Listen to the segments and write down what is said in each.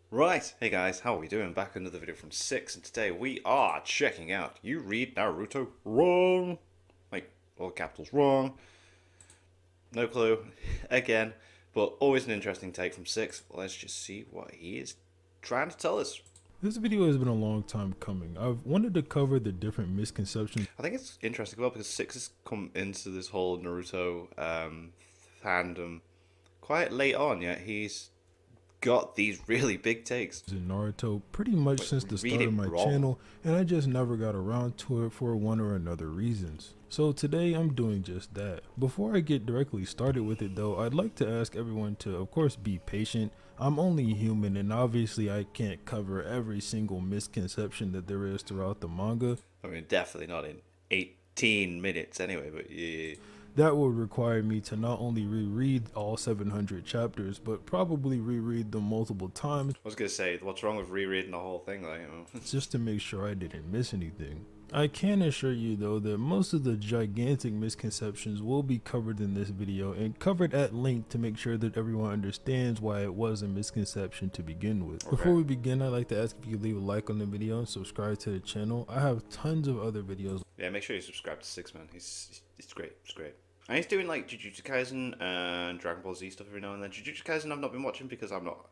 Right, hey guys, how are we doing? Back another video from 6, and today we are checking out You Read Naruto Wrong. Like, all capitals wrong. No clue. Again, but always an interesting take from 6. Let's just see what he is trying to tell us. This video has been a long time coming. I've wanted to cover the different misconceptions I think it's interesting as well because 6 has come into this whole Naruto fandom quite late on, yet he's got these really big takes. in Naruto pretty much Wait, since the read start it of my wrong? channel, and I just never got around to it for one or another reasons. So today I'm doing just that. Before I get directly started with it though, I'd like to ask everyone to of course be patient. I'm only human and obviously I can't cover every single misconception that there is throughout the manga. I mean, definitely not in 18 minutes anyway, but yeah. That would require me to not only reread all 700 chapters, but probably reread them multiple times I was gonna say, what's wrong with rereading the whole thing, like, just to make sure I didn't miss anything. I can assure you though that most of the gigantic misconceptions will be covered in this video and covered at length to make sure that everyone understands why it was a misconception to begin with. Okay. Before we begin, I'd like to ask if you could leave a like on the video and subscribe to the channel. I have tons of other videos. Yeah, make sure you subscribe to Six Man. He's great. It's great. And he's doing like Jujutsu Kaisen and Dragon Ball Z stuff every now and then. Jujutsu Kaisen I've not been watching because I'm not.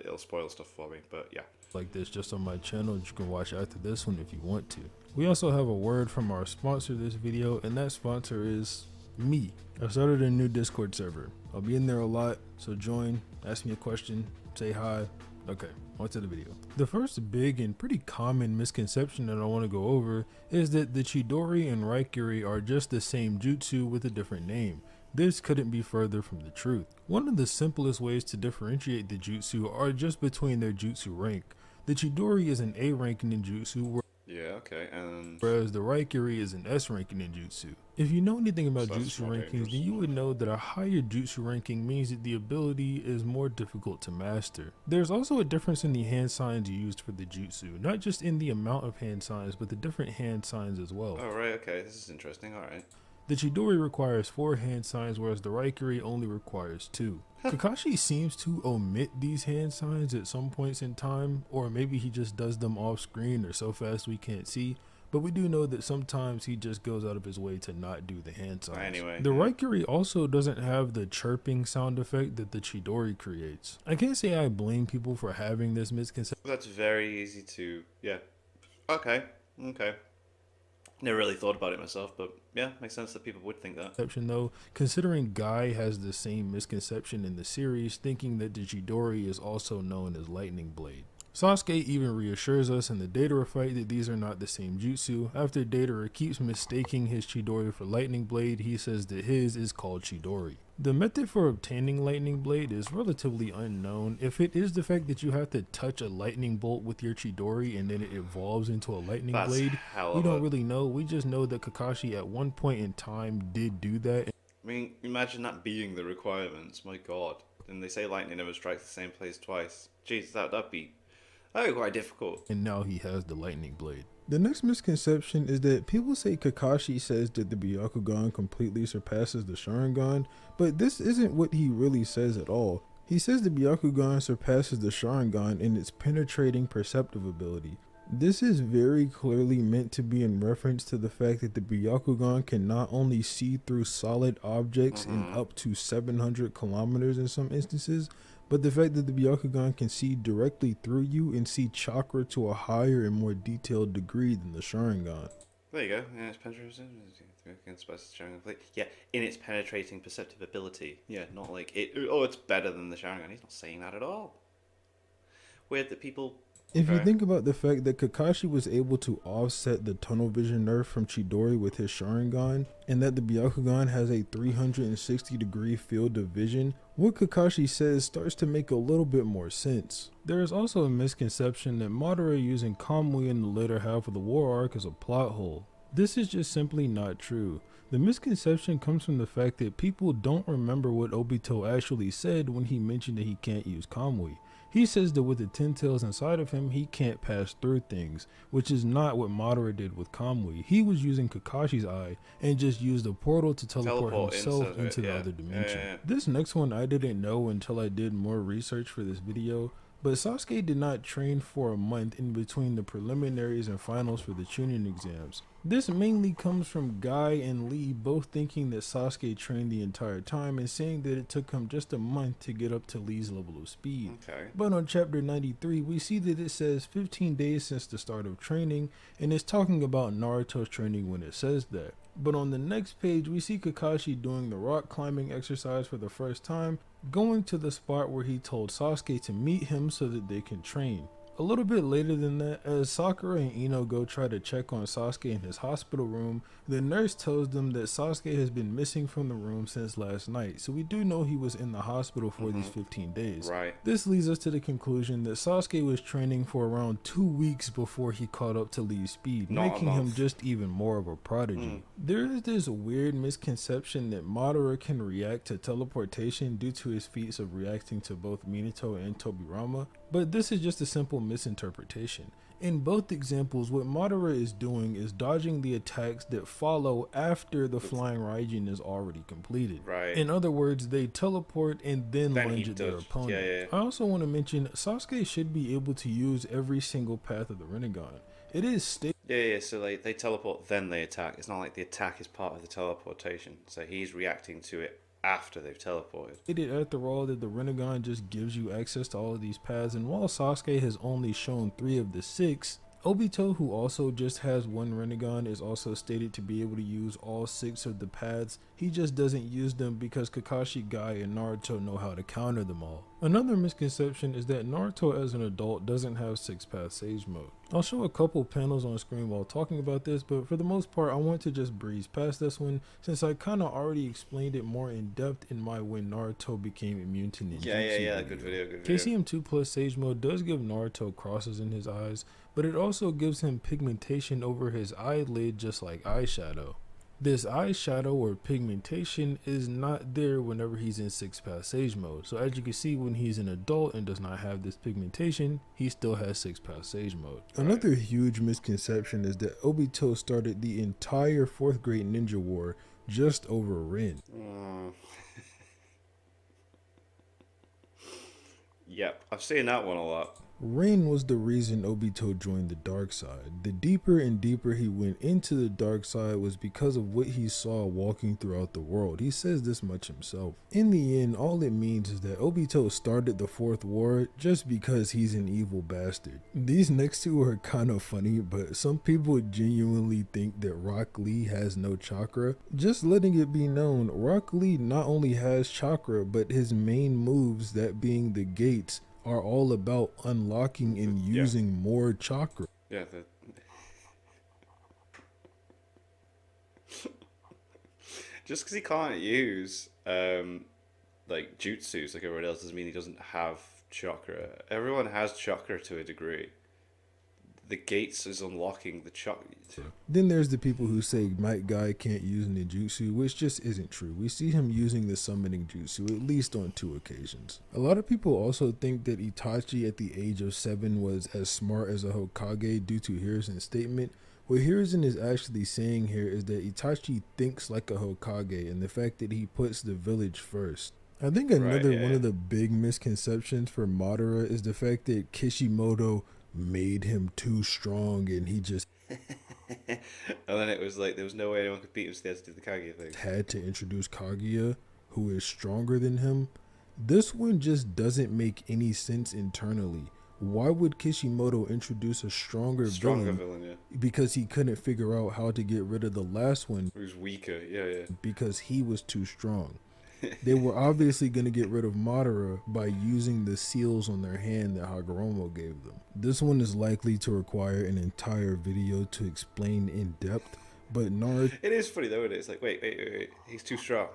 It'll spoil stuff for me. But yeah. Like this just on my channel that you can watch after this one if you want to. We also have a word from our sponsor this video, and that sponsor is me. I started a new Discord server. I'll be in there a lot, so join, ask me a question, say hi. Okay, on to the video. The first big and pretty common misconception that I want to go over is that the Chidori and Raikiri are just the same jutsu with a different name. This couldn't be further from the truth. One of the simplest ways to differentiate the jutsu are just between their jutsu rank. The Chidori is an A rank ninjutsu, Yeah. Okay. And whereas the Raikiri is an S rank ninjutsu. If you know anything about So that's jutsu more rankings, dangerous. then you would know that a higher jutsu ranking means that the ability is more difficult to master. There's also a difference in the hand signs used for the jutsu, not just in the amount of hand signs, but the different hand signs as well. oh right. Okay. This is interesting. All right. The Chidori requires 4 hand signs, whereas the Raikiri only requires 2. Kakashi seems to omit these hand signs at some points in time, or maybe he just does them off screen or so fast we can't see, but we do know that sometimes he just goes out of his way to not do the hand signs. Anyway, The yeah. Raikiri also doesn't have the chirping sound effect that the Chidori creates. I can't say I blame people for having this misconception. That's very easy to. Yeah. Okay. Okay. Never really thought about it myself, but yeah, makes sense that people would think that. Though, considering Guy has the same misconception in the series, thinking that the Chidori is also known as Lightning Blade. Sasuke even reassures us in the Deidara fight that these are not the same jutsu. After Deidara keeps mistaking his Chidori for Lightning Blade, he says that his is called Chidori. The method for obtaining Lightning Blade is relatively unknown. If it is the fact that you have to touch a lightning bolt with your Chidori and then it evolves into a lightning That's blade, hell we of a. don't really know. We just know that Kakashi at one point in time did do that. I mean, imagine that being the requirements. My God. And they say lightning never strikes the same place twice. Jeez, that'd be quite difficult. And now he has the lightning blade. The next misconception is that people say Kakashi says that the Byakugan completely surpasses the Sharingan, but this isn't what he really says at all. He says the Byakugan surpasses the Sharingan in its penetrating perceptive ability. This is very clearly meant to be in reference to the fact that the Byakugan can not only see through solid objects in up to 700 kilometers in some instances, but the fact that the Byakugan can see directly through you and see chakra to a higher and more detailed degree than the Sharingan. There you go. Yeah, it's penetrating. Yeah, in its penetrating perceptive ability. Yeah, not like it. Oh, it's better than the Sharingan. He's not saying that at all. Weird that people. If you Okay. think about the fact that Kakashi was able to offset the tunnel vision nerf from Chidori with his Sharingan, and that the Byakugan has a 360 degree field of vision, what Kakashi says starts to make a little bit more sense. There is also a misconception that Madara using Kamui in the later half of the war arc is a plot hole. This is just simply not true. The misconception comes from the fact that people don't remember what Obito actually said when he mentioned that he can't use Kamui. He says that with the 10 tails inside of him, he can't pass through things, which is not what Madara did with Kamui. He was using Kakashi's eye and just used a portal to teleport himself into the other dimension. This next one I didn't know until I did more research for this video, but Sasuke did not train for a month in between the preliminaries and finals for the Chunin exams. This mainly comes from Guy and Lee both thinking that Sasuke trained the entire time and saying that it took him just a month to get up to Lee's level of speed. Okay. But on chapter 93, we see that it says 15 days since the start of training, and it's talking about Naruto's training when it says that. But on the next page, we see Kakashi doing the rock climbing exercise for the first time, going to the spot where he told Sasuke to meet him so that they can train. A little bit later than that, as Sakura and Ino go try to check on Sasuke in his hospital room, the nurse tells them that Sasuke has been missing from the room since last night, so we do know he was in the hospital for these 15 days. Right. This leads us to the conclusion that Sasuke was training for around 2 weeks before he caught up to Lee's speed, making him just even more of a prodigy. There is this weird misconception that Madara can react to teleportation due to his feats of reacting to both Minato and Tobirama, but this is just a simple misinterpretation. In both examples, what Madara is doing is dodging the attacks that follow after the flying Raijin is already completed. Right. In other words, they teleport and then lunge at their opponent. Yeah. I also want to mention Sasuke should be able to use every single path of the Rinnegan. It is stated. Yeah, so they teleport, then they attack. It's not like the attack is part of the teleportation. So he's reacting to it after they've teleported. After all, that the Rinnegan just gives you access to all of these paths, and while Sasuke has only shown 3 of the 6, Obito, who also just has 1 Rinnegan, is also stated to be able to use all 6 of the paths. He just doesn't use them because Kakashi, Guy, and Naruto know how to counter them all. Another misconception is that Naruto as an adult doesn't have 6-path Sage Mode. I'll show a couple panels on screen while talking about this, but for the most part I want to just breeze past this one since I kinda already explained it more in depth in my When Naruto Became Immune to Ninjutsu Yeah, good video. KCM 2 plus Sage Mode does give Naruto crosses in his eyes, but it also gives him pigmentation over his eyelid just like eyeshadow. This eyeshadow or pigmentation is not there whenever he's in 6-path Sage Mode, so as you can see, when he's an adult and does not have this pigmentation, he still has 6-path Sage Mode. Another huge misconception is that Obito started the entire 4th grade ninja war just over Rin. Yep, I've seen that one a lot. Rin was the reason Obito joined the dark side. The deeper and deeper he went into the dark side was because of what he saw walking throughout the world. He says this much himself. In the end, all it means is that Obito started the 4th war just because he's an evil bastard. These next 2 are kind of funny, but some people genuinely think that Rock Lee has no chakra. Just letting it be known, Rock Lee not only has chakra, but his main moves, that being the gates, are all about unlocking and using more chakra. Yeah, just because he can't use like jutsus like everyone else doesn't mean he doesn't have chakra. Everyone has chakra to a degree. The gates is unlocking the chakra. Then there's the people who say Might Guy can't use ninjutsu, which just isn't true. We see him using the summoning jutsu at least on 2 occasions. A lot of people also think that Itachi at the age of 7 was as smart as a Hokage due to Hiruzen's statement. What Hiruzen is actually saying here is that Itachi thinks like a Hokage, and the fact that he puts the village first. I think another one of the big misconceptions for Madara is the fact that Kishimoto made him too strong and he just and then it was like there was no way anyone could beat him, so they had to do the Kaguya thing. Had to introduce Kaguya, who is stronger than him. This one just doesn't make any sense internally. Why would Kishimoto introduce a stronger villain? Because he couldn't figure out how to get rid of the last one. He was weaker, because he was too strong. They were obviously going to get rid of Madara by using the seals on their hand that Hagoromo gave them. This one is likely to require an entire video to explain in depth, but Naruto... It is funny though, isn't it? It's like, wait, he's too strong.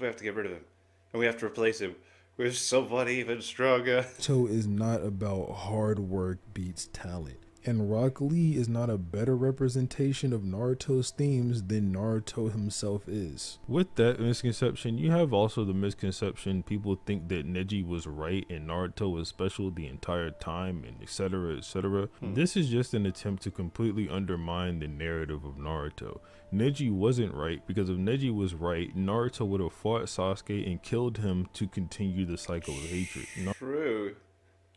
We have to get rid of him. And we have to replace him with somebody even stronger. Naruto is not about hard work beats talent. And Rock Lee is not a better representation of Naruto's themes than Naruto himself is. With that misconception, you have also the misconception people think that Neji was right and Naruto was special the entire time, and etc. etc. This is just an attempt to completely undermine the narrative of Naruto. Neji wasn't right, because if Neji was right, Naruto would have fought Sasuke and killed him to continue the cycle of hatred.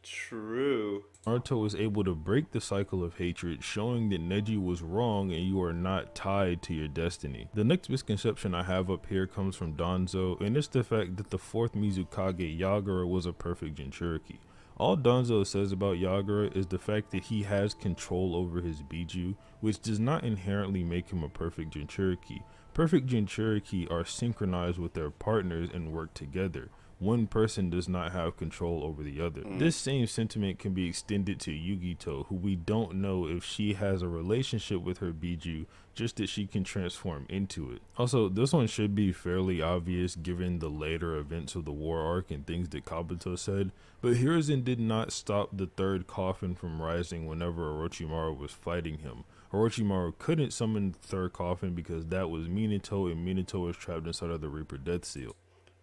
True. Naruto was able to break the cycle of hatred, showing that Neji was wrong and you are not tied to your destiny. The next misconception I have up here comes from Danzo, and it's the fact that the fourth Mizukage Yagura was a perfect Jinchuriki. All Danzo says about Yagura is the fact that he has control over his Biju, which does not inherently make him a perfect Jinchuriki. Perfect Jinchuriki are synchronized with their partners and work together. One person does not have control over the other. This same sentiment can be extended to Yugito, who we don't know if she has a relationship with her Biju, just that she can transform into it. Also, this one should be fairly obvious given the later events of the war arc and things that Kabuto said, but Hiruzen did not stop the third coffin from rising whenever Orochimaru was fighting him. Orochimaru couldn't summon the third coffin because that was Minato, and Minato was trapped inside of the Reaper Death Seal.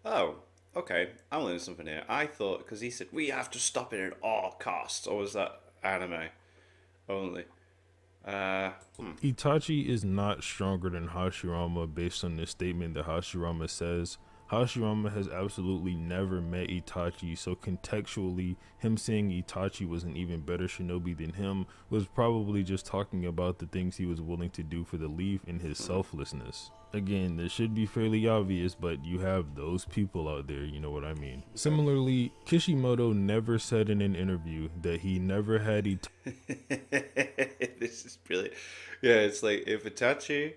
Oh. Okay, I'm learning something here. I thought, because he said, we have to stop it at all costs, or was that anime only? Itachi is not stronger than Hashirama based on this statement that Hashirama says. Hashirama has absolutely never met Itachi, so contextually, him saying Itachi was an even better shinobi than him was probably just talking about the things he was willing to do for the Leaf and his selflessness. Again, this should be fairly obvious, but you have those people out there, you know what I mean. Similarly, Kishimoto never said in an interview that he never had This is brilliant. Yeah, it's like if Itachi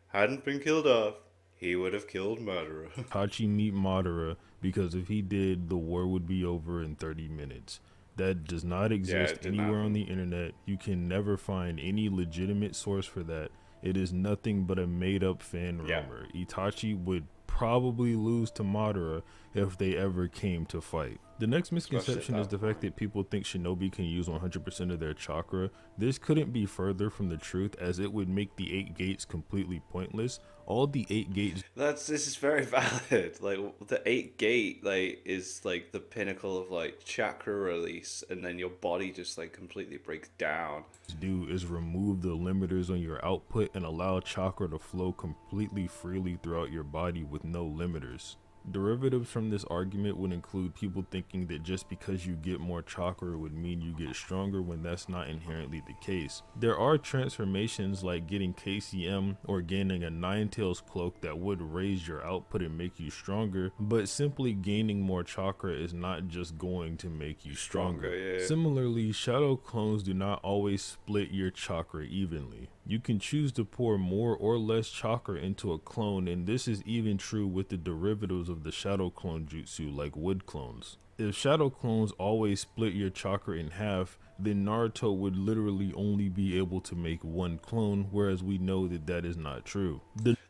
hadn't been killed off, he would have killed Madara. Itachi meet Madara, because if he did, the war would be over in 30 minutes. That does not exist anywhere on the internet. You can never find any legitimate source for that. It is nothing but a made-up fan rumor. Itachi would probably lose to Madara if they ever came to fight. The next misconception is the fact that people think shinobi can use 100% of their chakra. This couldn't be further from the truth, as it would make the 8 gates completely pointless. All the 8 gates... This is very valid. Like, the 8 gate, like, is, like, the pinnacle of, like, chakra release, and then your body just, like, completely breaks down. Do is remove the limiters on your output and allow chakra to flow completely freely throughout your body with no limiters. Derivatives from this argument would include people thinking that just because you get more chakra would mean you get stronger, when that's not inherently the case. There are transformations like getting KCM or gaining a Nine-Tails cloak that would raise your output and make you stronger, but simply gaining more chakra is not just going to make you stronger. Similarly, shadow clones do not always split your chakra evenly. You can choose to pour more or less chakra into a clone, and this is even true with the derivatives of the shadow clone jutsu like wood clones. If shadow clones always split your chakra in half, then Naruto would literally only be able to make one clone, whereas we know that that is not true.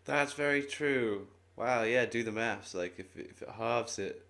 That's very true. Wow, yeah, do the maths. Like, if it halves it,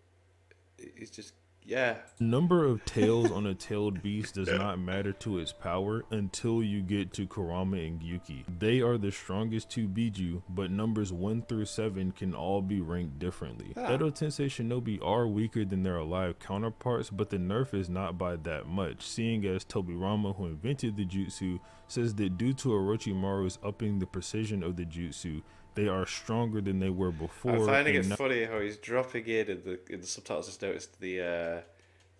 it's just... Yeah. Number of tails on a tailed beast does not matter to its power until you get to Kurama and Gyuki. They are the strongest 2 Biju, but numbers 1 through 7 can all be ranked differently. Edo Tensei Shinobi are weaker than their alive counterparts, but the nerf is not by that much, seeing as Tobirama, who invented the jutsu, says that due to Orochimaru's upping the precision of the jutsu, they are stronger than they were before. I'm finding it funny how he's dropping in the subtitles. Just noticed the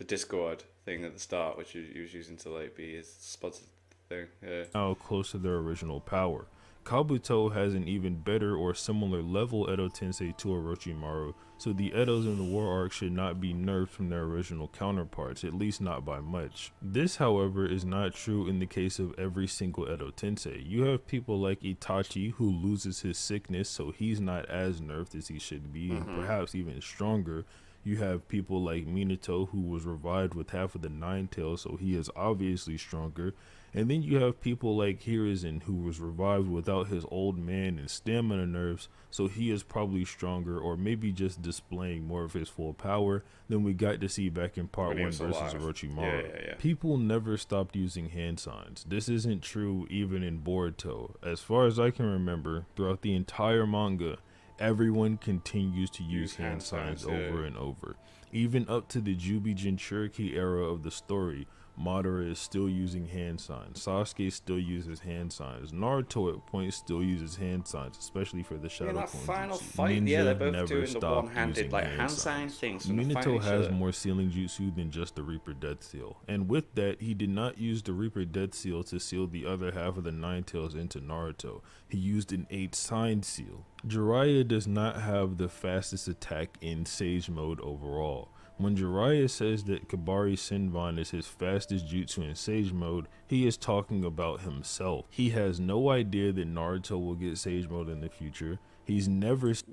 Discord thing at the start, which he was using to like be his sponsored thing. Yeah. Now close to their original power. Kabuto has an even better or similar level Edo Tensei to Orochimaru, so the Edos in the war arc should not be nerfed from their original counterparts, at least not by much. This, however, is not true in the case of every single Edo Tensei. You have people like Itachi, who loses his sickness, so he's not as nerfed as he should be, and perhaps even stronger. You have people like Minato, who was revived with half of the nine tails, so he is obviously stronger. And then you have people like Hiruzen, who was revived without his old man and stamina nerfs, so he is probably stronger, or maybe just displaying more of his full power than we got to see back in part When he 1 was versus alive. Orochimaru. Yeah. People never stopped using hand signs. This isn't true even in Boruto. As far as I can remember, throughout the entire manga, everyone continues to use hand signs over and over. Even up to the Jubi Jinchuriki era of the story, Madara is still using hand signs. Sasuke still uses hand signs. Naruto at points still uses hand signs, especially for the Shadow Clone final Jutsu. fight, Ninja they're both never doing the stopped one-handed using like hand hand sign signs. things when they're fighting Minato each has other. more sealing jutsu than just the Reaper Death Seal, and with that, he did not use the Reaper Death Seal to seal the other half of the Nine Tails into Naruto. He used an 8 sign seal. Jiraiya does not have the fastest attack in Sage Mode overall. When Jiraiya says that Kabari Senbon is his fastest jutsu in Sage Mode, he is talking about himself. He has no idea that Naruto will get Sage Mode in the future. He's never seen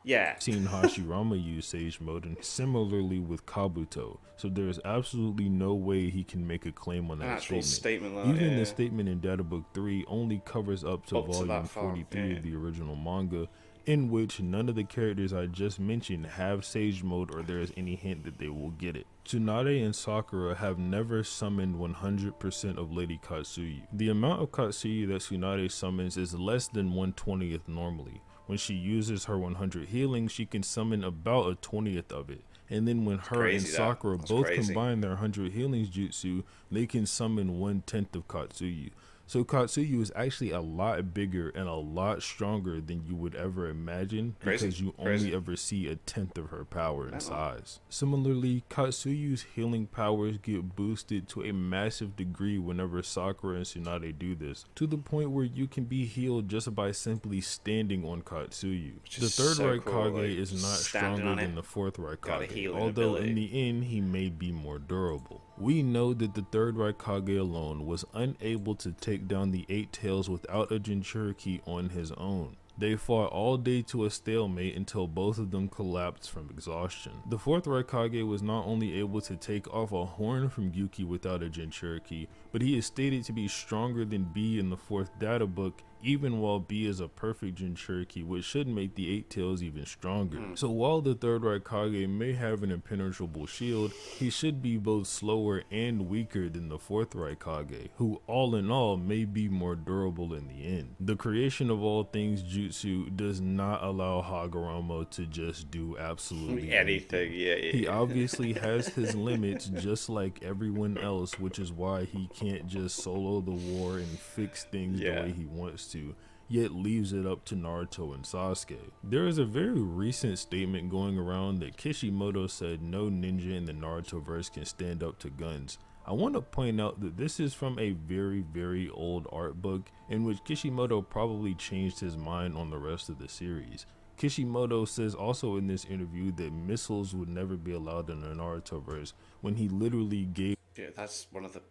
Hashirama use Sage Mode, and similarly with Kabuto. So there is absolutely no way he can make a claim on that statement. Even the statement in Data Book 3 only covers up to volume 43 of the original manga, in which none of the characters I just mentioned have Sage Mode, or there is any hint that they will get it. Tsunade and Sakura have never summoned 100% of Lady Katsuyu. The amount of Katsuyu that Tsunade summons is less than 1/20th normally. When she uses her 100 healing, she can summon about a 20th of it. And then when her and Sakura both combine their 100 healings jutsu, they can summon 1/10 of Katsuyu. So Katsuyu is actually a lot bigger and a lot stronger than you would ever imagine, because you only ever see a 10th of her power and size. Similarly, Katsuyu's healing powers get boosted to a massive degree whenever Sakura and Tsunade do this, to the point where you can be healed just by simply standing on Katsuyu. The third Raikage is not stronger than the fourth Raikage, although in the end he may be more durable. We know that the third Raikage alone was unable to take down the 8 tails without a Jinchuriki on his own. They fought all day to a stalemate until both of them collapsed from exhaustion. The fourth Raikage was not only able to take off a horn from Yuki without a Jinchuriki, but he is stated to be stronger than B in the fourth data book, even while B is a perfect Jinchuriki, which should make the 8 tails even stronger. So while the third Raikage may have an impenetrable shield, he should be both slower and weaker than the fourth Raikage, who all in all may be more durable in the end. The creation of all things jutsu does not allow Hagoromo to just do absolutely anything. He obviously has his limits just like everyone else, which is why he can't just solo the war and fix things the way he wants to, yet leaves it up to Naruto and Sasuke. There is a very recent statement going around that Kishimoto said no ninja in the Naruto verse can stand up to guns. I want to point out that this is from a very, very old art book in which Kishimoto probably changed his mind on the rest of the series. Kishimoto says also in this interview that missiles would never be allowed in the Naruto verse, when he literally gave that's one of the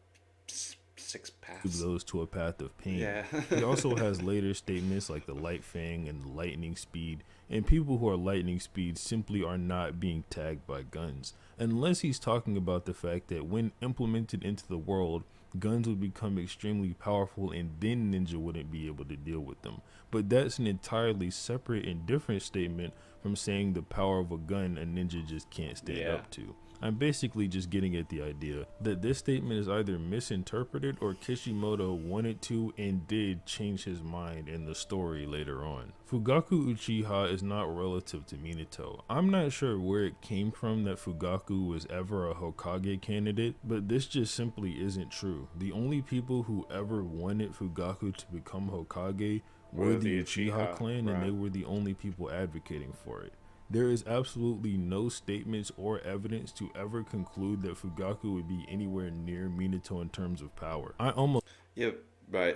6 paths. Those to a path of pain. He also has later statements like the Light Fang and the Lightning Speed, and people who are Lightning Speed simply are not being tagged by guns, unless he's talking about the fact that when implemented into the world, guns would become extremely powerful and then ninja wouldn't be able to deal with them. But that's an entirely separate and different statement from saying the power of a gun a ninja just can't stand up to. I'm basically just getting at the idea that this statement is either misinterpreted or Kishimoto wanted to and did change his mind in the story later on. Fugaku Uchiha is not relative to Minato. I'm not sure where it came from that Fugaku was ever a Hokage candidate, but this just simply isn't true. The only people who ever wanted Fugaku to become Hokage were the Uchiha clan, and they were the only people advocating for it. There is absolutely no statements or evidence to ever conclude that Fugaku would be anywhere near Minato in terms of power.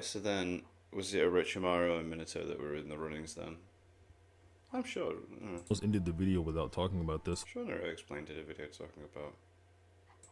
So then, was it Orochimaru and Minato that were in the runnings then? I'm sure. Almost ended the video without talking about this. I'm sure I explained it in a video talking about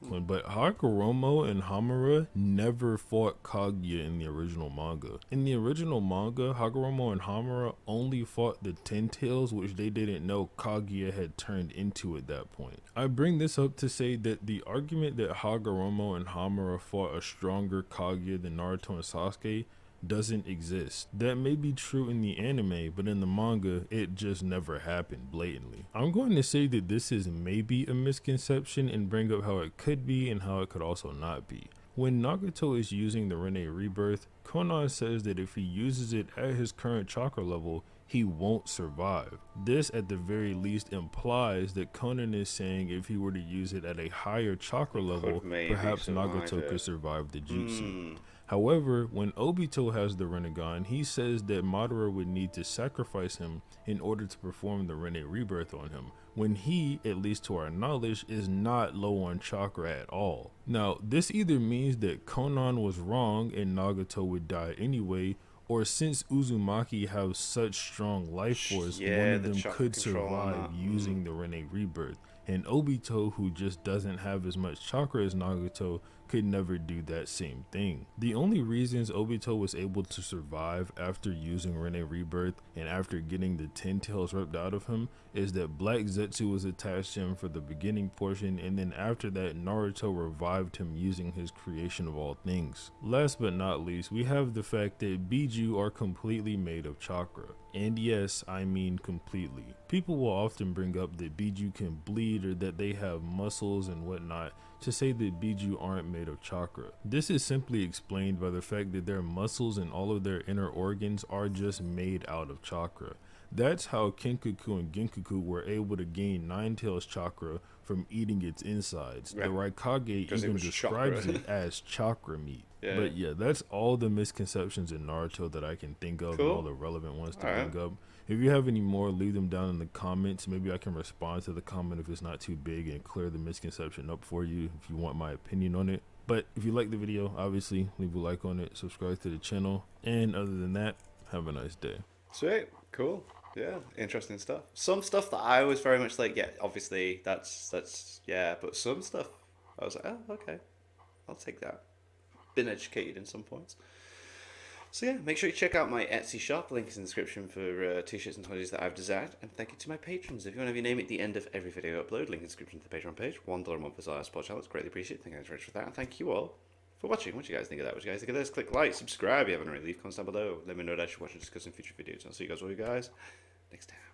But Hagoromo and Hamura never fought Kaguya in the original manga. In the original manga, Hagoromo and Hamura only fought the Ten Tails, which they didn't know Kaguya had turned into at that point. I bring this up to say that the argument that Hagoromo and Hamura fought a stronger Kaguya than Naruto and Sasuke doesn't exist. That may be true in the anime, but in the manga, it just never happened blatantly. I'm going to say that this is maybe a misconception and bring up how it could be and how it could also not be. When Nagato is using the Rinne Rebirth, Konan says that if he uses it at his current chakra level, he won't survive. This at the very least implies that Conan is saying if he were to use it at a higher chakra level, perhaps Nagato could survive the jutsu. However, when Obito has the Rinnegan, he says that Madara would need to sacrifice him in order to perform the Rinne Rebirth on him, when he, at least to our knowledge, is not low on chakra at all. Now, this either means that Konan was wrong and Nagato would die anyway, or since Uzumaki have such strong life force, one of them could survive using the Rinne Rebirth, and Obito, who just doesn't have as much chakra as Nagato, could never do that same thing. The only reasons Obito was able to survive after using Rinne Rebirth and after getting the 10 tails ripped out of him is that Black Zetsu was attached to him for the beginning portion, and then after that Naruto revived him using his creation of all things. Last but not least, we have the fact that Biju are completely made of chakra. And yes, I mean completely. People will often bring up that Biju can bleed or that they have muscles and whatnot to say that Biju aren't made of chakra. This is simply explained by the fact that their muscles and all of their inner organs are just made out of chakra. That's how Kenkaku and Genkaku were able to gain Nine Tails chakra from eating its insides. Right. The Raikage even describes it as chakra meat. Yeah. But yeah, that's all the misconceptions in Naruto that I can think of, and all the relevant ones to bring up. If you have any more, leave them down in the comments. Maybe I can respond to the comment if it's not too big and clear the misconception up for you if you want my opinion on it. But if you like the video, obviously leave a like on it, subscribe to the channel, and other than that, have a nice day. Sweet, cool. Yeah, interesting stuff. Some stuff that I was very much like, yeah, obviously that's yeah, but some stuff I was like, oh, okay, I'll take that. Been educated in some points. So yeah, make sure you check out my Etsy shop. Link is in the description for t-shirts and hoodies that I've designed. And thank you to my patrons. If you want to have your name at the end of every video upload, link in the description to the Patreon page. $1 a month is our support channel. It's greatly appreciated. Thank you very much for that. And thank you all for watching. What do you guys think of that? What do you guys think of this? Click like, subscribe if you haven't already. Leave comments down below. Let me know that you should watch and discuss in future videos. I'll see you guys next time.